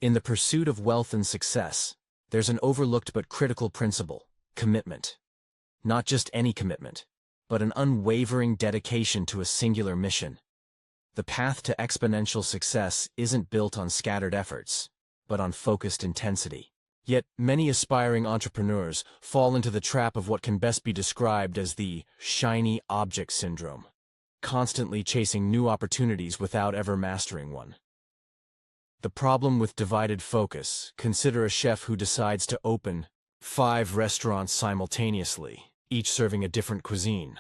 In the pursuit of wealth and success, there's an overlooked but critical principle: commitment. Not just any commitment, but an unwavering dedication to a singular mission. The path to exponential success isn't built on scattered efforts, but on focused intensity. Yet, many aspiring entrepreneurs fall into the trap of what can best be described as the shiny object syndrome, constantly chasing new opportunities without ever mastering one. The problem with divided focus: consider a chef who decides to open 5 restaurants simultaneously, each serving a different cuisine.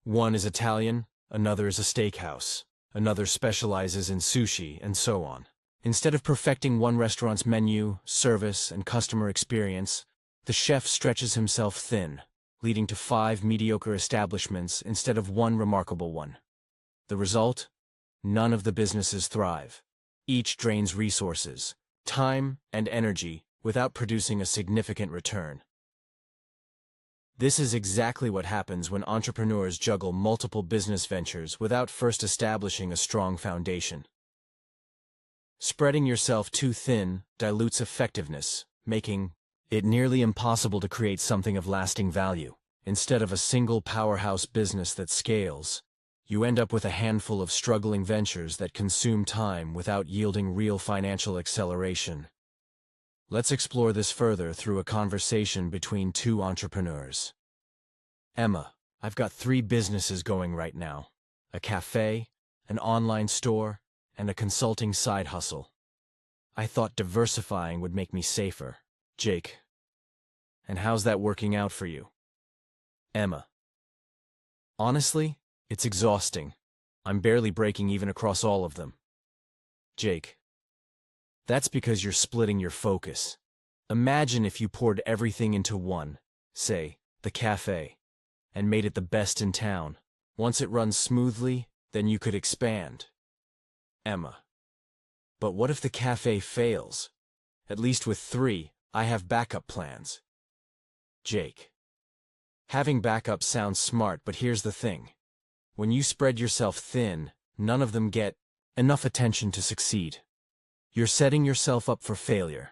One is Italian, another is a steakhouse, another specializes in sushi, and so on. Instead of perfecting one restaurant's menu, service, and customer experience, the chef stretches himself thin, leading to 5 mediocre establishments instead of one remarkable one. The result? None of the businesses thrive. Each drains resources, time, and energy without producing a significant return. This is exactly what happens when entrepreneurs juggle multiple business ventures without first establishing a strong foundation. Spreading yourself too thin dilutes effectiveness, making it nearly impossible to create something of lasting value. Instead of a single powerhouse business that scales, you end up with a handful of struggling ventures that consume time without yielding real financial acceleration. Let's explore this further through a conversation between 2 entrepreneurs. Emma: I've got 3 businesses going right now: a cafe, an online store, and a consulting side hustle. I thought diversifying would make me safer. Jake: And how's that working out for you? Emma: Honestly, it's exhausting. I'm barely breaking even across all of them. Jake: That's because you're splitting your focus. Imagine if you poured everything into one, say, the cafe, and made it the best in town. Once it runs smoothly, then you could expand. Emma: But what if the cafe fails? At least with 3, I have backup plans. Jake: Having backup sounds smart, but here's the thing. When you spread yourself thin, none of them get enough attention to succeed. You're setting yourself up for failure.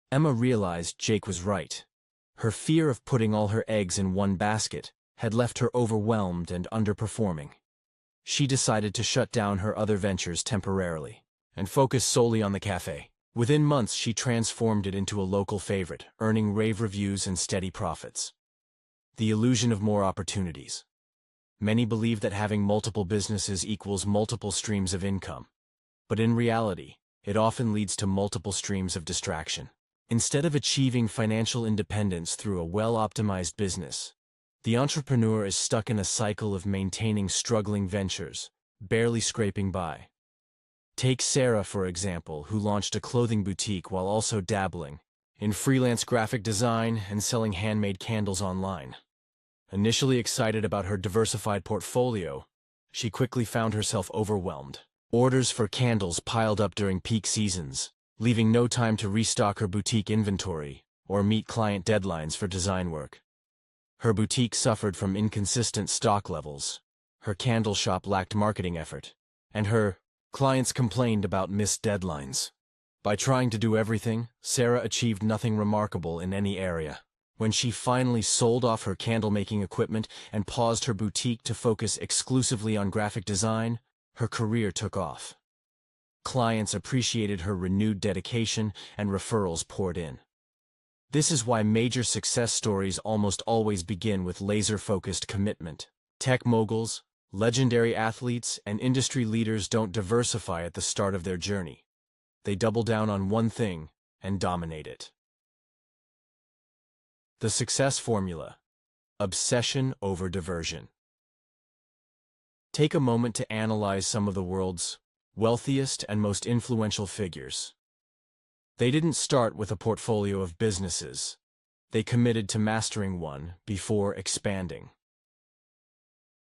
Emma realized Jake was right. Her fear of putting all her eggs in one basket had left her overwhelmed and underperforming. She decided to shut down her other ventures temporarily and focus solely on the cafe. Within months, she transformed it into a local favorite, earning rave reviews and steady profits. The illusion of more opportunities. Many believe that having multiple businesses equals multiple streams of income. But in reality, it often leads to multiple streams of distraction. Instead of achieving financial independence through a well-optimized business, the entrepreneur is stuck in a cycle of maintaining struggling ventures, barely scraping by. Take Sarah, for example, who launched a clothing boutique while also dabbling in freelance graphic design and selling handmade candles online. Initially excited about her diversified portfolio, she quickly found herself overwhelmed. Orders for candles piled up during peak seasons, leaving no time to restock her boutique inventory or meet client deadlines for design work. Her boutique suffered from inconsistent stock levels, her candle shop lacked marketing effort, and her clients complained about missed deadlines. By trying to do everything, Sarah achieved nothing remarkable in any area. When she finally sold off her candle-making equipment and paused her boutique to focus exclusively on graphic design, her career took off. Clients appreciated her renewed dedication and referrals poured in. This is why major success stories almost always begin with laser-focused commitment. Tech moguls, legendary athletes, and industry leaders don't diversify at the start of their journey. They double down on one thing and dominate it. The success formula: obsession over diversion. Take a moment to analyze some of the world's wealthiest and most influential figures. They didn't start with a portfolio of businesses. They committed to mastering one before expanding.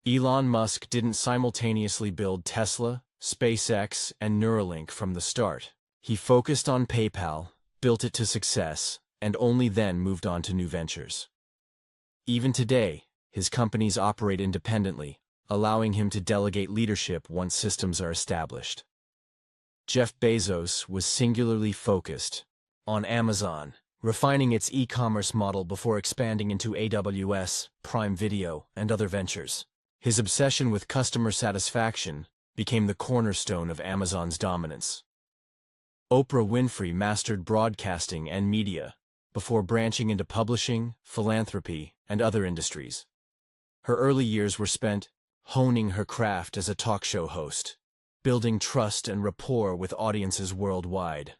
Elon Musk didn't simultaneously build Tesla, SpaceX, and Neuralink from the start. He focused on PayPal, built it to success, and only then moved on to new ventures. Even today, his companies operate independently, allowing him to delegate leadership once systems are established. Jeff Bezos was singularly focused on Amazon, refining its e-commerce model before expanding into AWS, Prime Video, and other ventures. His obsession with customer satisfaction became the cornerstone of Amazon's dominance. Oprah Winfrey mastered broadcasting and media before branching into publishing, philanthropy, and other industries. Her early years were spent honing her craft as a talk show host, building trust and rapport with audiences worldwide.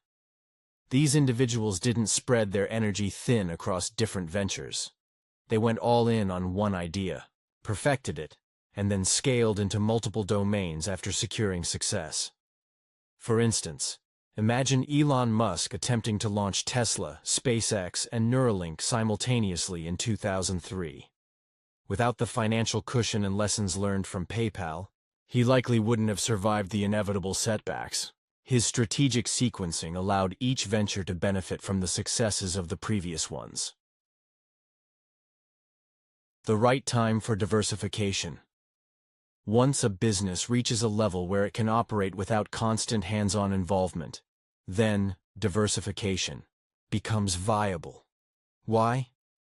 These individuals didn't spread their energy thin across different ventures. They went all in on one idea, perfected it, and then scaled into multiple domains after securing success. For instance, imagine Elon Musk attempting to launch Tesla, SpaceX, and Neuralink simultaneously in 2003. Without the financial cushion and lessons learned from PayPal, he likely wouldn't have survived the inevitable setbacks. His strategic sequencing allowed each venture to benefit from the successes of the previous ones. The right time for diversification. Once a business reaches a level where it can operate without constant hands-on involvement, then diversification becomes viable. Why?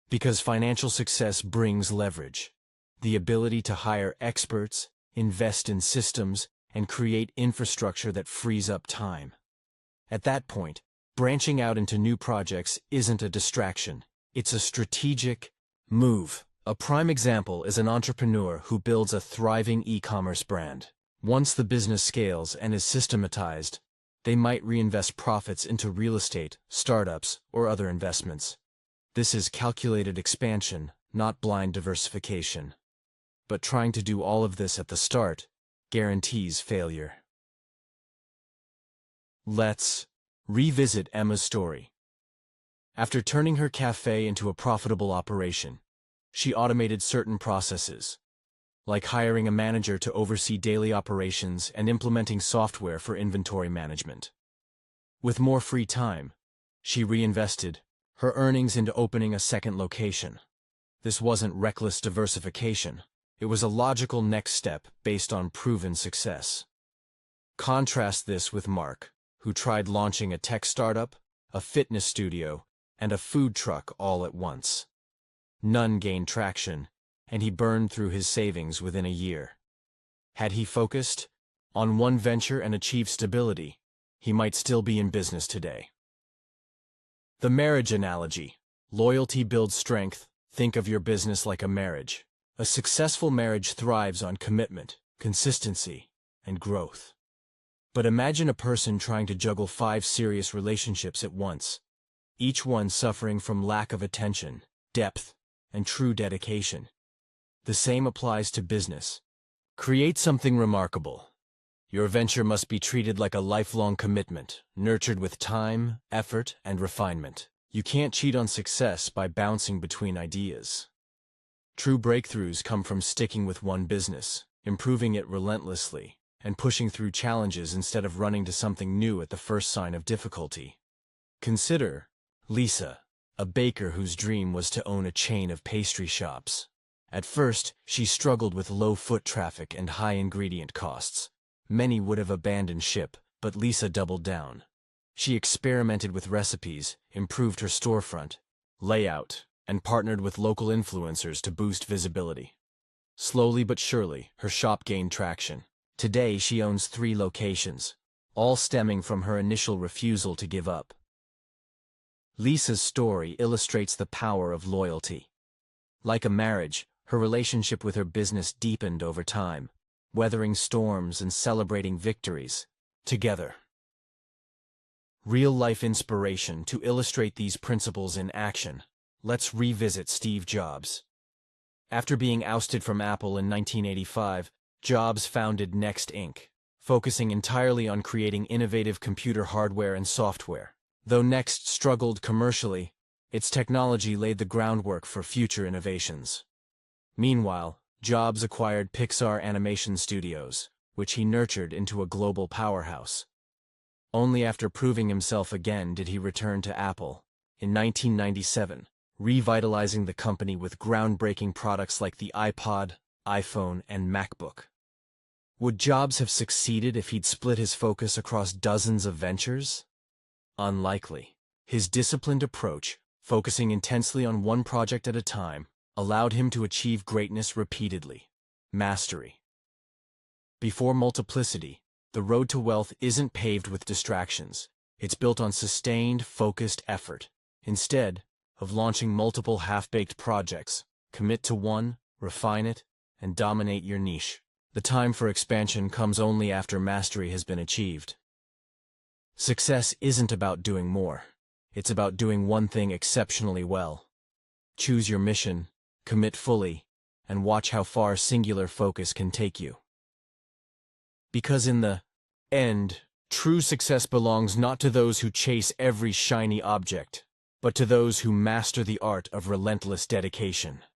Because financial success brings leverage, the ability to hire experts, invest in systems, and create infrastructure that frees up time. At that point, branching out into new projects isn't a distraction, it's a strategic move. A prime example is an entrepreneur who builds a thriving e-commerce brand. Once the business scales and is systematized, they might reinvest profits into real estate, startups, or other investments. This is calculated expansion, not blind diversification. But trying to do all of this at the start guarantees failure. Let's revisit Emma's story. After turning her cafe into a profitable operation, she automated certain processes, like hiring a manager to oversee daily operations and implementing software for inventory management. With more free time, she reinvested her earnings into opening a second location. This wasn't reckless diversification. It was a logical next step based on proven success. Contrast this with Mark, who tried launching a tech startup, a fitness studio, and a food truck all at once. None gained traction, and he burned through his savings within a year. Had he focused on one venture and achieved stability, he might still be in business today. The marriage analogy. Loyalty builds strength. Think of your business like a marriage. A successful marriage thrives on commitment, consistency, and growth. But imagine a person trying to juggle 5 serious relationships at once, each one suffering from lack of attention, depth, and true dedication. The same applies to business. Create something remarkable. Your venture must be treated like a lifelong commitment, nurtured with time, effort, and refinement. You can't cheat on success by bouncing between ideas. True breakthroughs come from sticking with one business, improving it relentlessly, and pushing through challenges instead of running to something new at the first sign of difficulty. Consider Lisa, a baker whose dream was to own a chain of pastry shops. At first, she struggled with low foot traffic and high ingredient costs. Many would have abandoned ship, but Lisa doubled down. She experimented with recipes, improved her storefront layout, and partnered with local influencers to boost visibility. Slowly but surely, her shop gained traction. Today, she owns 3 locations, all stemming from her initial refusal to give up. Lisa's story illustrates the power of loyalty. Like a marriage, her relationship with her business deepened over time, weathering storms and celebrating victories together. Real-life inspiration to illustrate these principles in action. Let's revisit Steve Jobs. After being ousted from Apple in 1985, Jobs founded Next Inc., focusing entirely on creating innovative computer hardware and software. Though Next struggled commercially, its technology laid the groundwork for future innovations. Meanwhile, Jobs acquired Pixar Animation Studios, which he nurtured into a global powerhouse. Only after proving himself again did he return to Apple in 1997, revitalizing the company with groundbreaking products like the iPod, iPhone, and MacBook. Would Jobs have succeeded if he'd split his focus across dozens of ventures? Unlikely. His disciplined approach, focusing intensely on one project at a time, allowed him to achieve greatness repeatedly. Mastery. Before multiplicity, the road to wealth isn't paved with distractions. It's built on sustained, focused effort. Instead of launching multiple half-baked projects, commit to one, refine it, and dominate your niche. The time for expansion comes only after mastery has been achieved. Success isn't about doing more. It's about doing one thing exceptionally well. Choose your mission, commit fully, and watch how far singular focus can take you. Because in the end, true success belongs not to those who chase every shiny object, but to those who master the art of relentless dedication.